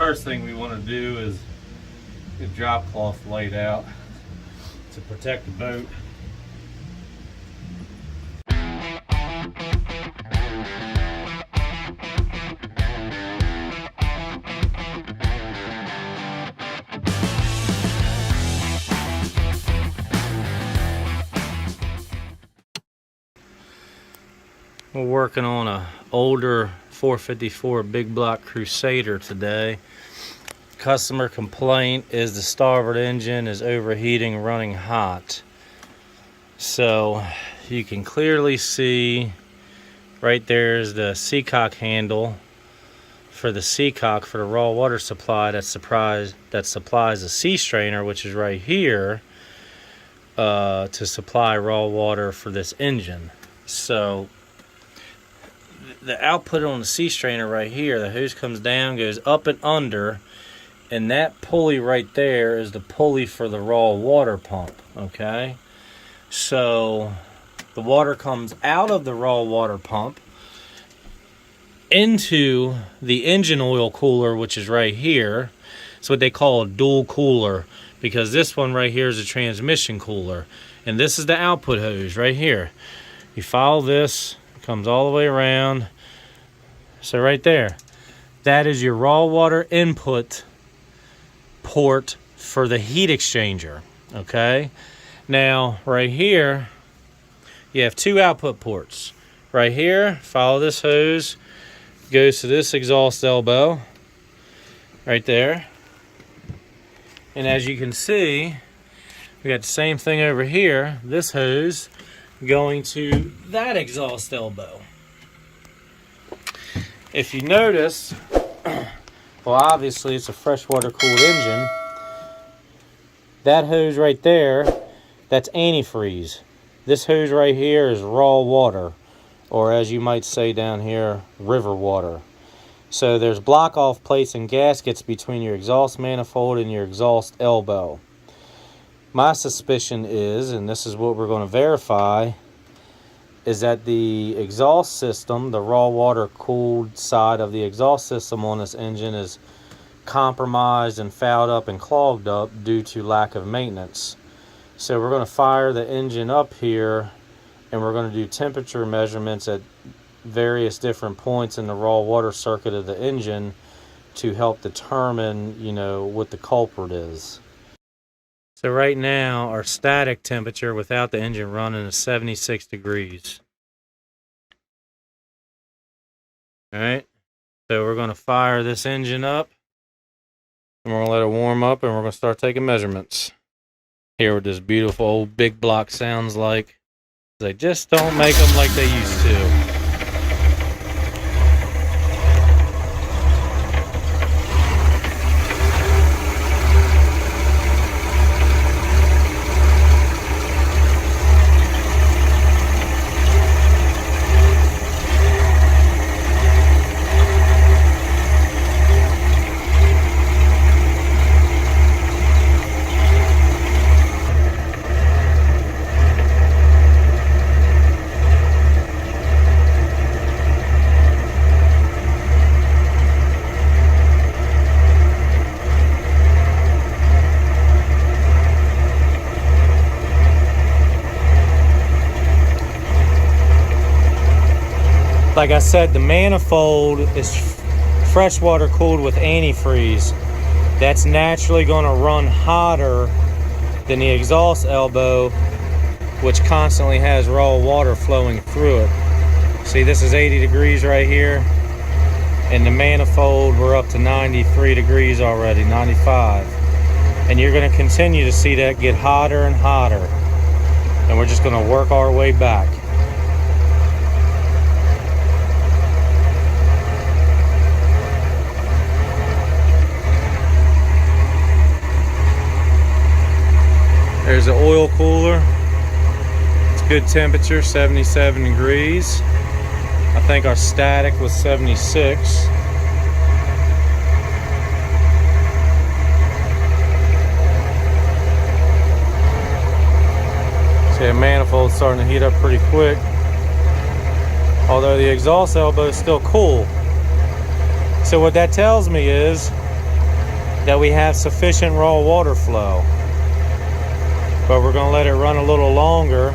first thing we want to do is get drop cloth laid out to protect the boat. We're working on a older 454 big block Crusader today. Customer complaint is the starboard engine is overheating, running hot. So you can clearly see right there is the seacock handle for the seacock for the raw water supply that supplies the sea strainer, which is right here, to supply raw water for this engine. So the output on the sea strainer right here, the hose comes down, goes up and under, and that pulley right there is the pulley for the raw water pump, okay? So the water comes out of the raw water pump into the engine oil cooler, which is right here. It's what they call a dual cooler, because this one right here is a transmission cooler, and this is the output hose right here. You follow this, it comes all the way around. So right there, that is your raw water input port for the heat exchanger, okay? Now, right here, you have two output ports. Right here, follow this hose, goes to this exhaust elbow, right there. And as you can see, we got the same thing over here, this hose going to that exhaust elbow. If you notice, well, obviously it's a freshwater cooled engine. That hose right there, that's antifreeze. This hose right here is raw water, or as you might say down here, river water. So there's block off plates and gaskets between your exhaust manifold and your exhaust elbow. My suspicion is, and this is what we're going to verify, is that the exhaust system, the raw water cooled side of the exhaust system on this engine, is compromised and fouled up and clogged up due to lack of maintenance. So we're going to fire the engine up here, and we're going to do temperature measurements at various different points in the raw water circuit of the engine to help determine, you know, what the culprit is. So right now, our static temperature without the engine running is 76 degrees. All right, so we're going to fire this engine up, and we're going to let it warm up, and we're going to start taking measurements. Hear what this beautiful old big block sounds like. They just don't make them like they used to. Like I said, the manifold is freshwater cooled with antifreeze. That's naturally going to run hotter than the exhaust elbow, which constantly has raw water flowing through it. See, this is 80 degrees right here, and the manifold, we're up to 93 degrees already, 95. And you're going to continue to see that get hotter and hotter. And we're just going to work our way back. There's the oil cooler. It's good temperature, 77 degrees. I think our static was 76. See, the manifold's starting to heat up pretty quick. Although the exhaust elbow is still cool. So what that tells me is that we have sufficient raw water flow. But we're going to let it run a little longer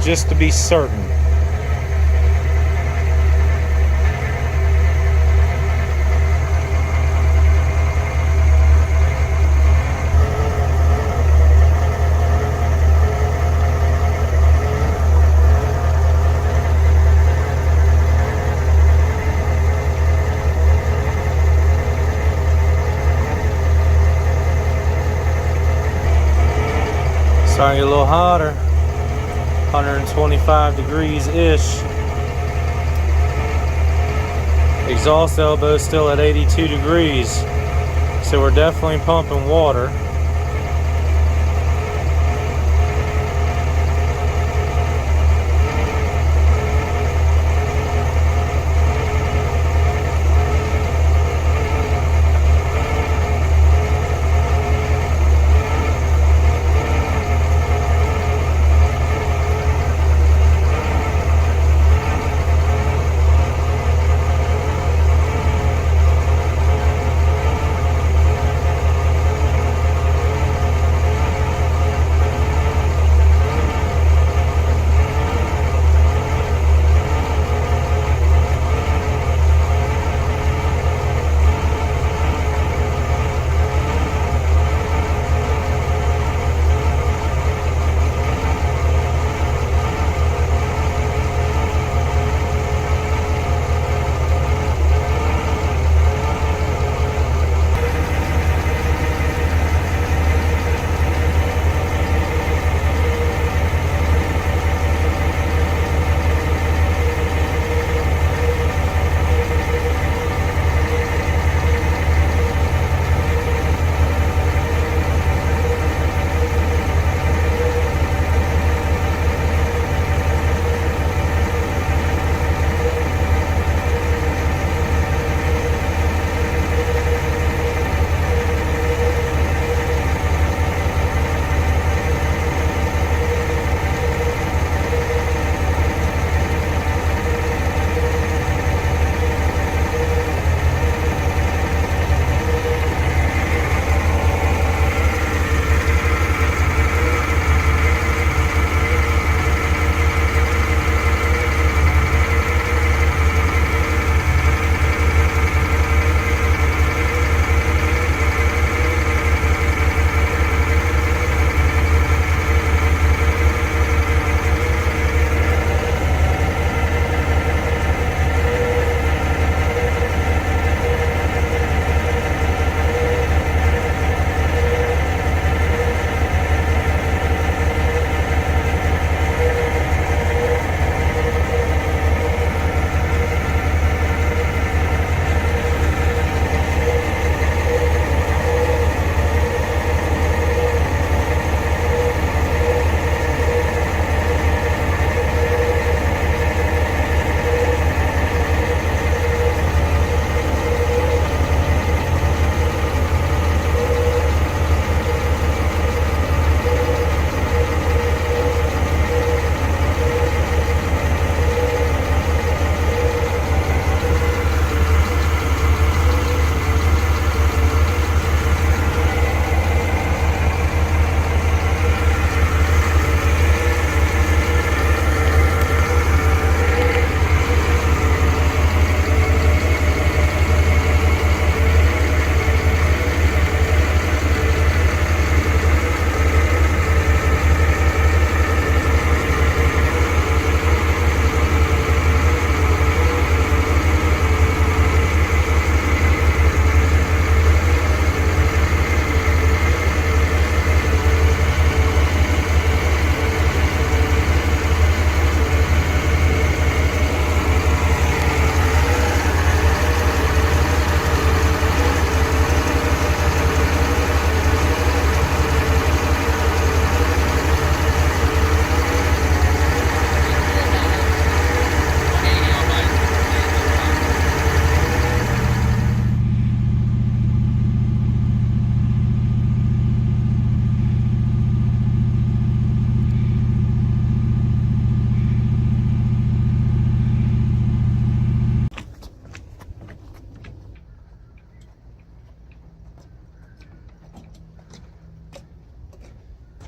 just to be certain. Starting to get a little hotter, 125 degrees-ish. Exhaust elbow still at 82 degrees, so we're definitely pumping water.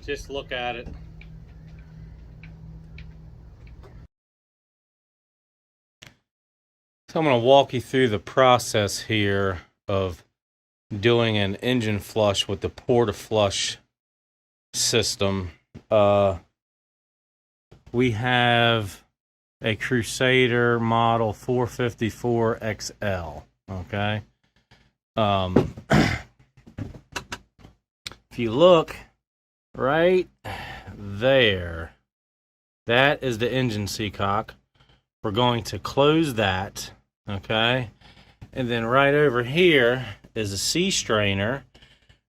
Just look at it. So I'm going to walk you through the process here of doing an engine flush with the pour-to-flush system. We have a Crusader model 454 XL. Okay. If you look right there, that is the engine seacock. We're going to close that. Okay. And then right over here is a sea strainer.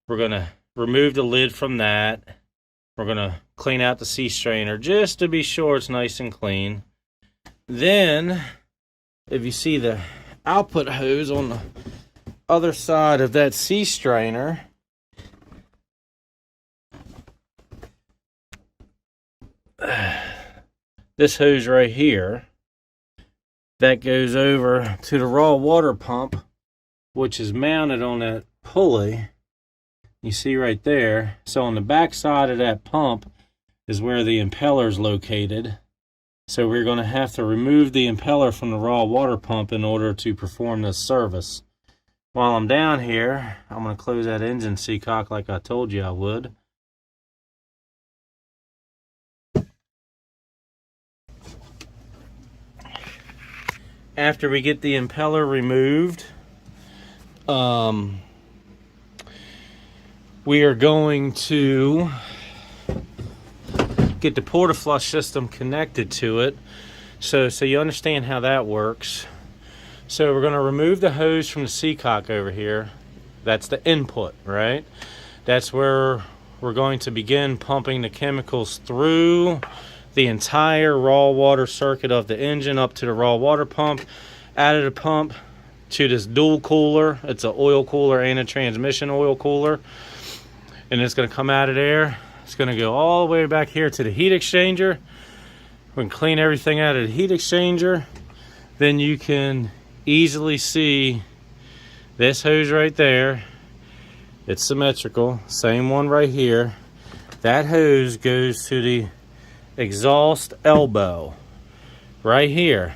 We're going to remove the lid from that. We're going to clean out the sea strainer just to be sure it's nice and clean. Then, if you see the output hose on the other side of that sea strainer, this hose right here, that goes over to the raw water pump, which is mounted on that pulley. You see right there. So on the back side of that pump is where the impeller is located. So we're going to have to remove the impeller from the raw water pump in order to perform this service. While I'm down here, I'm going to close that engine seacock like I told you I would. After we get the impeller removed, we are going to get the pour-to-flush system connected to it. So you understand how that works. So we're going to remove the hose from the seacock over here. That's the input, right? That's where we're going to begin pumping the chemicals through the entire raw water circuit of the engine up to the raw water pump, out of the pump to this dual cooler. It's an oil cooler and a transmission oil cooler. And it's going to come out of there. It's going to go all the way back here to the heat exchanger. We can clean everything out of the heat exchanger. Then you can easily see this hose right there. It's symmetrical. Same one right here. That hose goes to the exhaust elbow right here.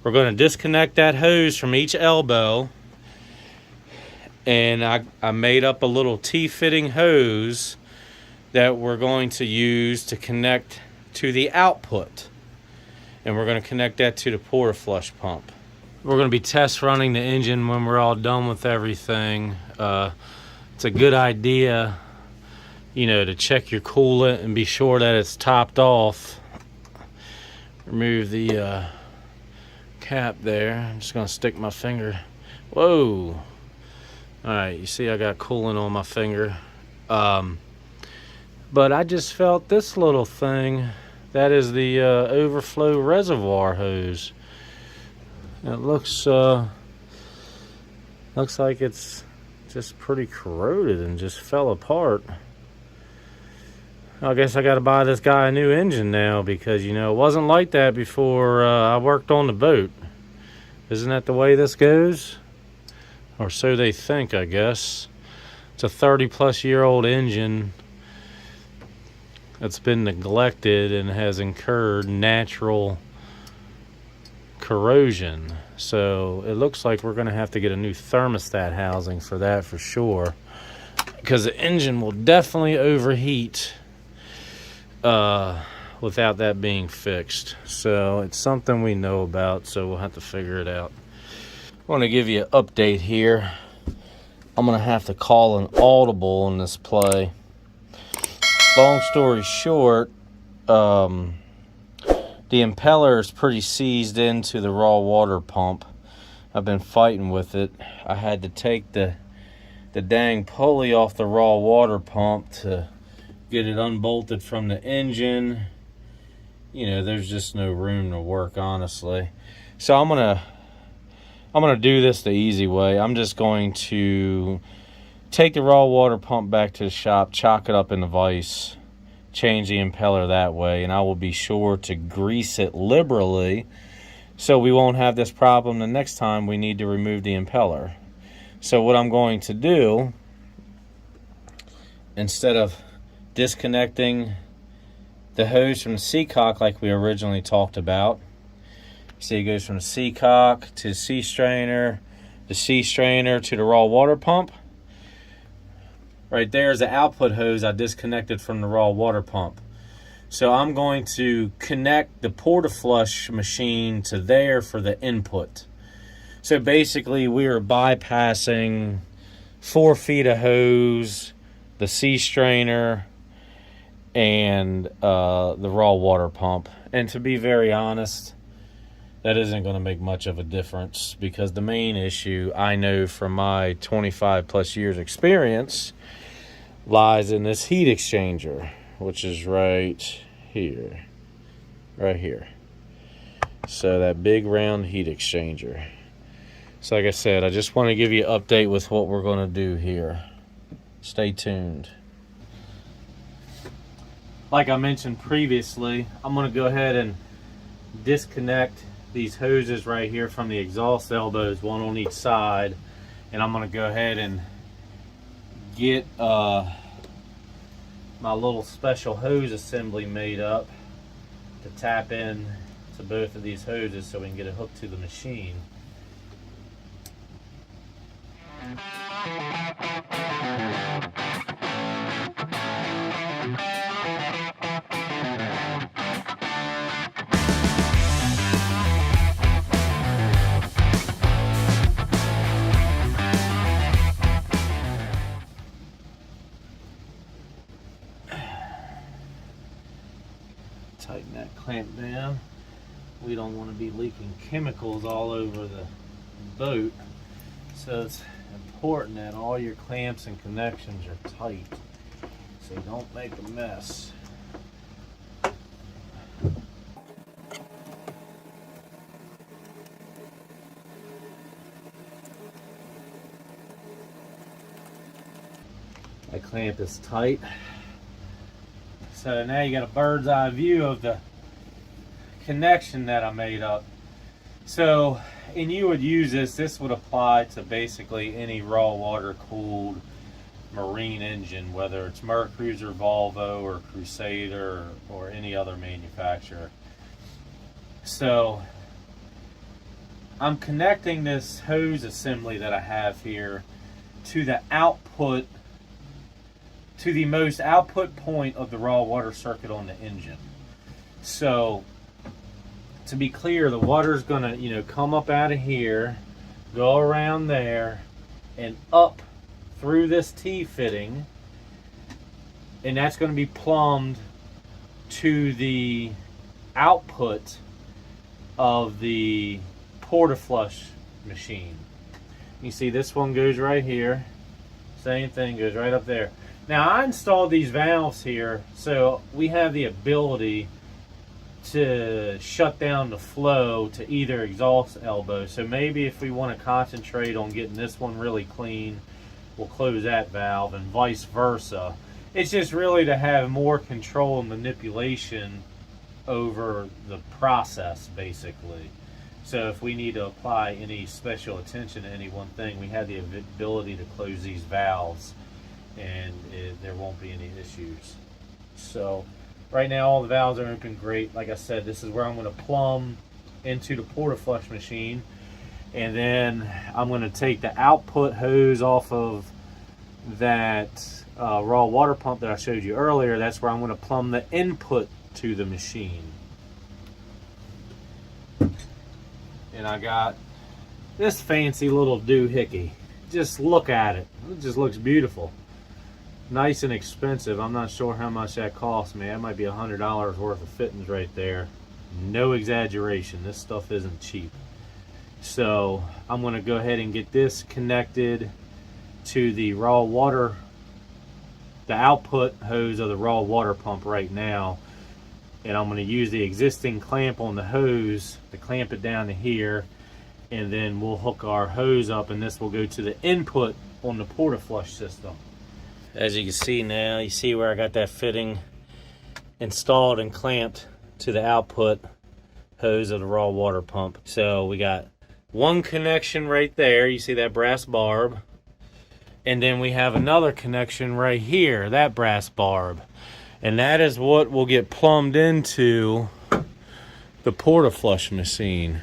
We're going to disconnect that hose from each elbow, and I made up a little T-fitting hose that we're going to use to connect to the output, and we're going to connect that to the pour-to-flush pump. We're going to be test running the engine when we're all done with everything. It's a good idea, you know, to check your coolant and be sure that it's topped off. Remove the cap there. I'm just going to stick my finger. Whoa. Alright, you see I got coolant on my finger. But I just felt this little thing. That is the overflow reservoir hose. It looks like it's just pretty corroded and just fell apart. I guess I got to buy this guy a new engine now, because, you know, it wasn't like that before I worked on the boat. Isn't that the way this goes? Or so they think, I guess. It's a 30-plus-year-old engine that's been neglected and has incurred natural corrosion. So it looks like we're going to have to get a new thermostat housing for that for sure, because the engine will definitely overheat without that being fixed. So it's something we know about, so we'll have to figure it out. I want to give you an update here. I'm going to have to call an audible in this play. Long story short, the impeller is pretty seized into the raw water pump. I've been fighting with it. I had to take the dang pulley off the raw water pump to get it unbolted from the engine. You know, there's just no room to work, honestly. So I'm gonna do this the easy way. I'm just going to take the raw water pump back to the shop, chock it up in the vise, change the impeller that way, and I will be sure to grease it liberally so we won't have this problem the next time we need to remove the impeller. So what I'm going to do, instead of disconnecting the hose from the C-cock like we originally talked about. See, it goes from the C-cock to the C-strainer, the C-strainer to the raw water pump. Right there is the output hose I disconnected from the raw water pump. So I'm going to connect the porta-flush machine to there for the input. So basically we are bypassing 4 feet of hose, the C-strainer, and the raw water pump. And to be very honest, that isn't going to make much of a difference, because the main issue, I know from my 25 plus years experience, lies in this heat exchanger, which is right here. Right here. So that big round heat exchanger. So like I said, I just want to give you an update with what we're going to do here. Stay tuned. Like I mentioned previously, I'm going to go ahead and disconnect these hoses right here from the exhaust elbows, one on each side, and I'm going to go ahead and get my little special hose assembly made up to tap in to both of these hoses so we can get it hooked to the machine. Tighten that clamp down. We don't want to be leaking chemicals all over the boat, so it's important that all your clamps and connections are tight so you don't make a mess. That clamp is tight. So now you got a bird's eye view of the connection that I made up. So, and you would use this would apply to basically any raw water cooled marine engine, whether it's Mercruiser, Volvo, or Crusader, or any other manufacturer. So I'm connecting this hose assembly that I have here to the output, to the most output point of the raw water circuit on the engine. So to be clear, the water is going to, come up out of here, go around there, and up through this T-fitting, and that's going to be plumbed to the output of the porta-flush machine. You see this one goes right here, same thing goes right up there. Now I installed these valves here so we have the ability to shut down the flow to either exhaust elbow. So maybe if we want to concentrate on getting this one really clean, we'll close that valve, and vice versa. It's just really to have more control and manipulation over the process, basically. So if we need to apply any special attention to any one thing, we have the ability to close these valves, and there won't be any issues. So right now all the valves are open great. Like I said, this is where I'm going to plumb into the porta-flush machine, and then I'm going to take the output hose off of that raw water pump that I showed you earlier. That's where I'm going to plumb the input to the machine. And I got this fancy little doohickey. Just look at it. It just looks beautiful. Nice and expensive. I'm not sure how much that cost me. That might be $100 worth of fittings right there. No exaggeration. This stuff isn't cheap. So I'm going to go ahead and get this connected to the raw water, the output hose of the raw water pump right now. And I'm going to use the existing clamp on the hose to clamp it down to here, and then we'll hook our hose up, and this will go to the input on the porta-flush system. As you can see now, you see where I got that fitting installed and clamped to the output hose of the raw water pump. So we got one connection right there. You see that brass barb. And then we have another connection right here, that brass barb. And that is what will get plumbed into the porta-flush machine.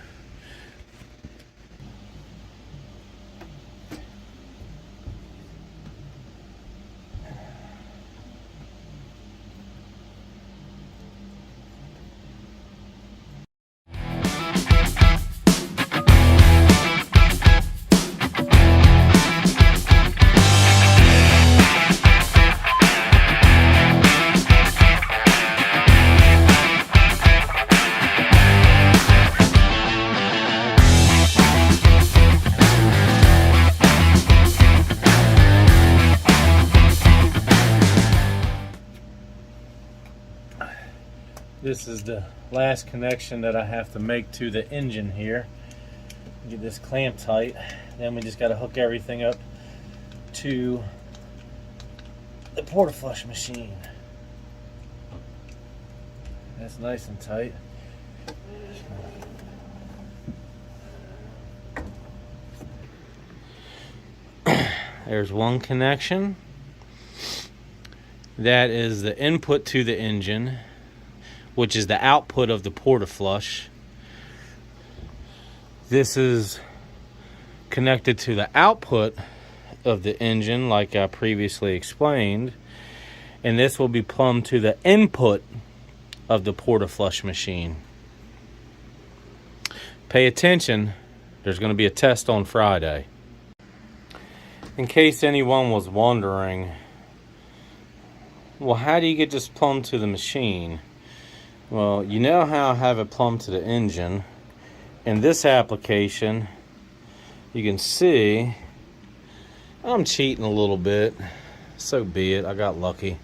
This is the last connection that I have to make to the engine here. Get this clamp tight. Then we just got to hook everything up to the porta-flush machine. That's nice and tight. There's one connection. That is the input to the engine, which is the output of the porta-flush. This is connected to the output of the engine, like I previously explained. And this will be plumbed to the input of the porta-flush machine. Pay attention, there's going to be a test on Friday. In case anyone was wondering, well, how do you get this plumbed to the machine? Well, you know how I have it plumbed to the engine. In this application, you can see I'm cheating a little bit. So be it, I got lucky.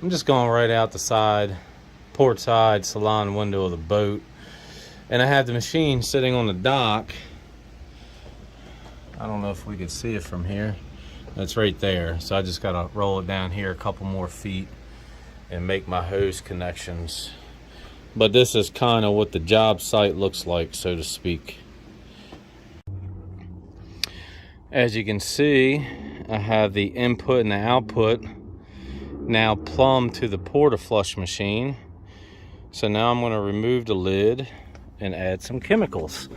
I'm just going right out the side, port side salon window of the boat. And I have the machine sitting on the dock. I don't know if we can see it from here. That's right there. So I just got to roll it down here a couple more feet and make my hose connections. But this is kind of what the job site looks like, so to speak. As you can see, I have the input and the output now plumbed to the porta-flush machine. So now I'm going to remove the lid and add some chemicals.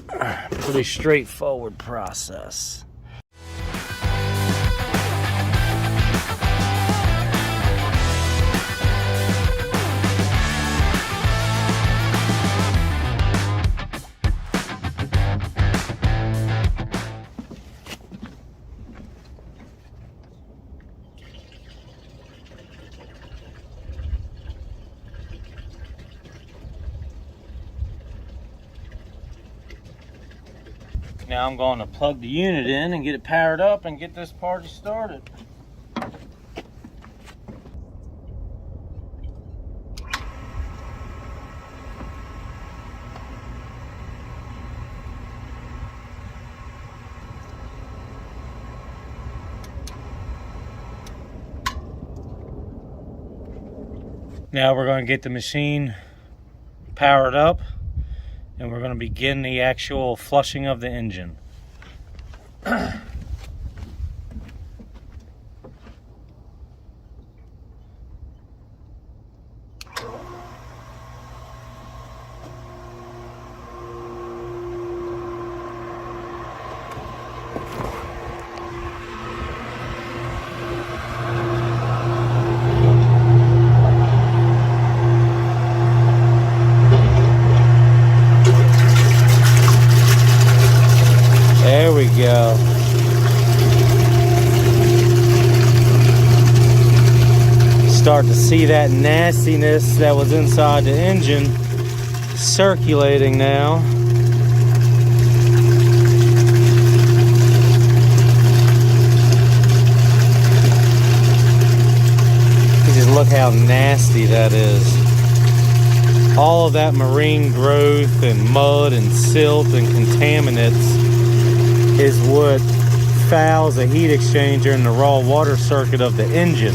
Pretty straightforward process. Now I'm going to plug the unit in and get it powered up and get this party started. Now we're going to get the machine powered up, and we're going to begin the actual flushing of the engine. There we go. Start to see that nastiness that was inside the engine circulating now. You just look how nasty that is. All of that marine growth and mud and silt and contaminants is what fouls a heat exchanger in the raw water circuit of the engine.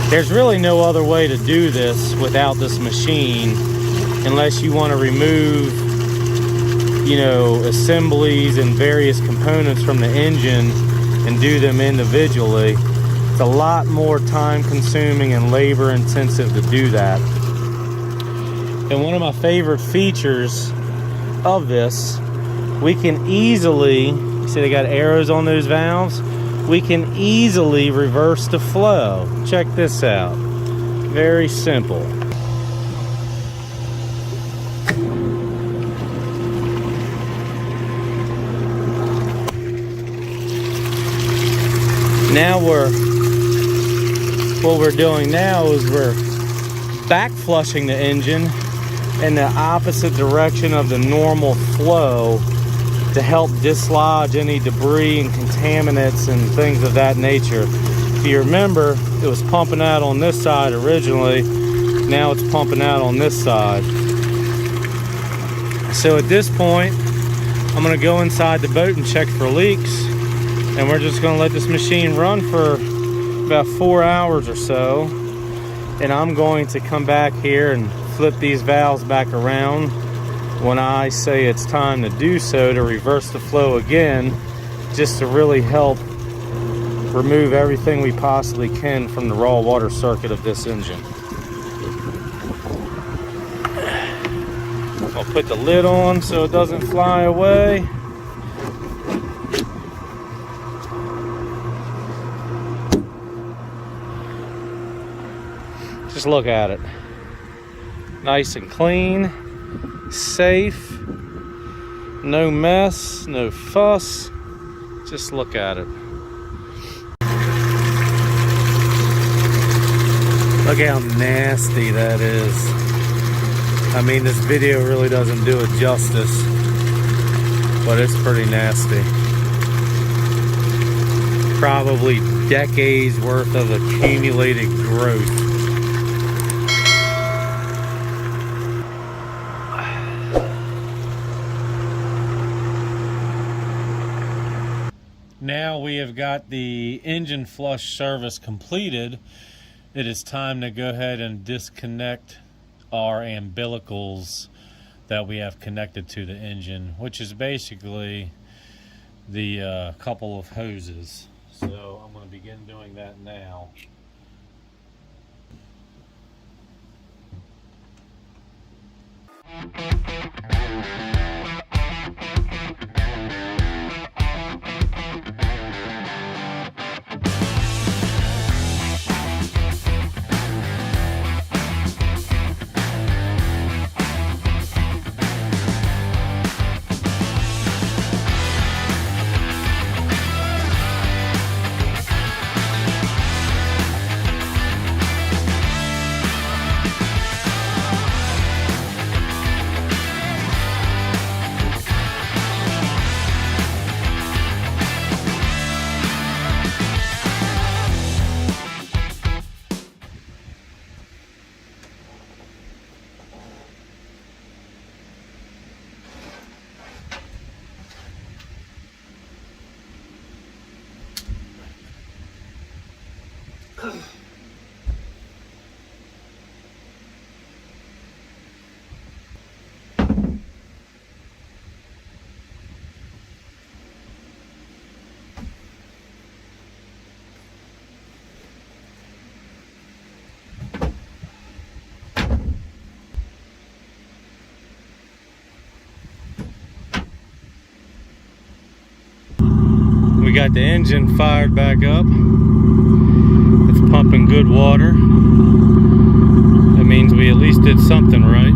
There's really no other way to do this without this machine, unless you want to remove assemblies and various components from the engine and do them individually. It's a lot more time consuming and labor intensive to do that. And one of my favorite features of this, we can easily, see they got arrows on those valves, we can easily reverse the flow. Check this out. Very simple. Now what we're doing now is we're back flushing the engine in the opposite direction of the normal flow to help dislodge any debris and contaminants and things of that nature. If you remember, it was pumping out on this side originally. Now it's pumping out on this side. So at this point, I'm gonna go inside the boat and check for leaks. And we're just gonna let this machine run for about 4 hours or so. And I'm going to come back here and flip these valves back around when I say it's time to do so, to reverse the flow again, just to really help remove everything we possibly can from the raw water circuit of this engine. I'll put the lid on so it doesn't fly away. Just look at it. Nice and clean, safe, no mess, no fuss. Just look at it. Look how nasty that is. I mean, this video really doesn't do it justice, but it's pretty nasty. Probably decades worth of accumulated growth. Now we have got the engine flush service completed. It is time to go ahead and disconnect our umbilicals that we have connected to the engine, which is basically the couple of hoses. So I'm going to begin doing that now. We got the engine fired back up. It's pumping good water. That means we at least did something right.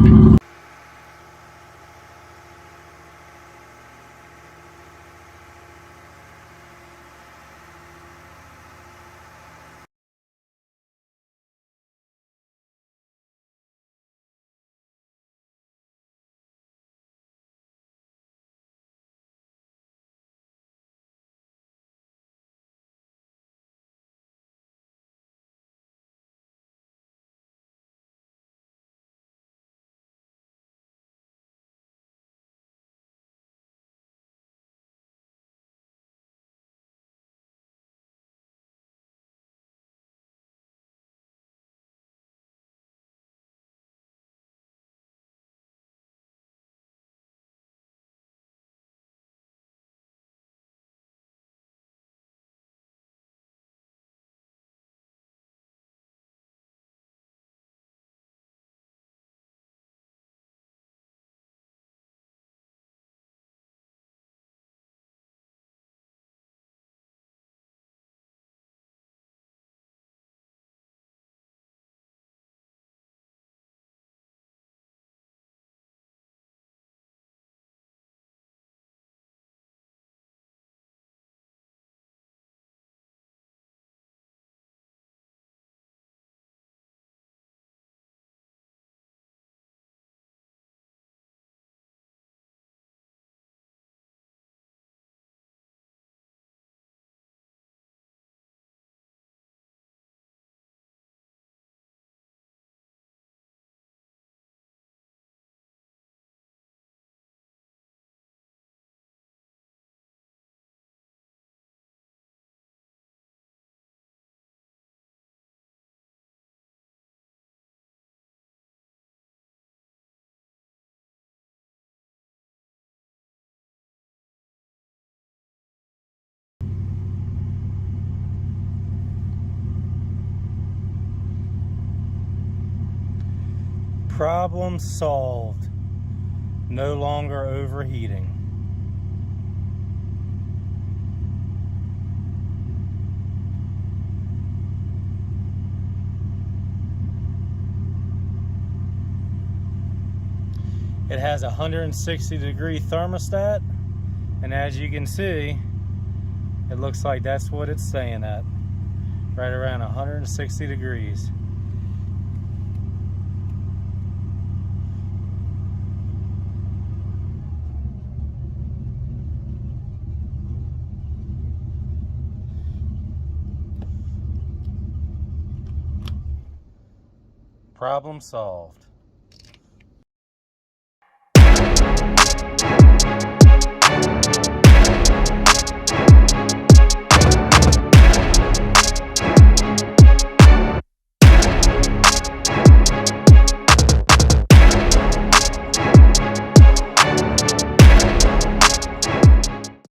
Problem solved. No longer overheating. It has a 160-degree thermostat, and as you can see, it looks like that's what it's staying at, right around 160 degrees. Problem solved.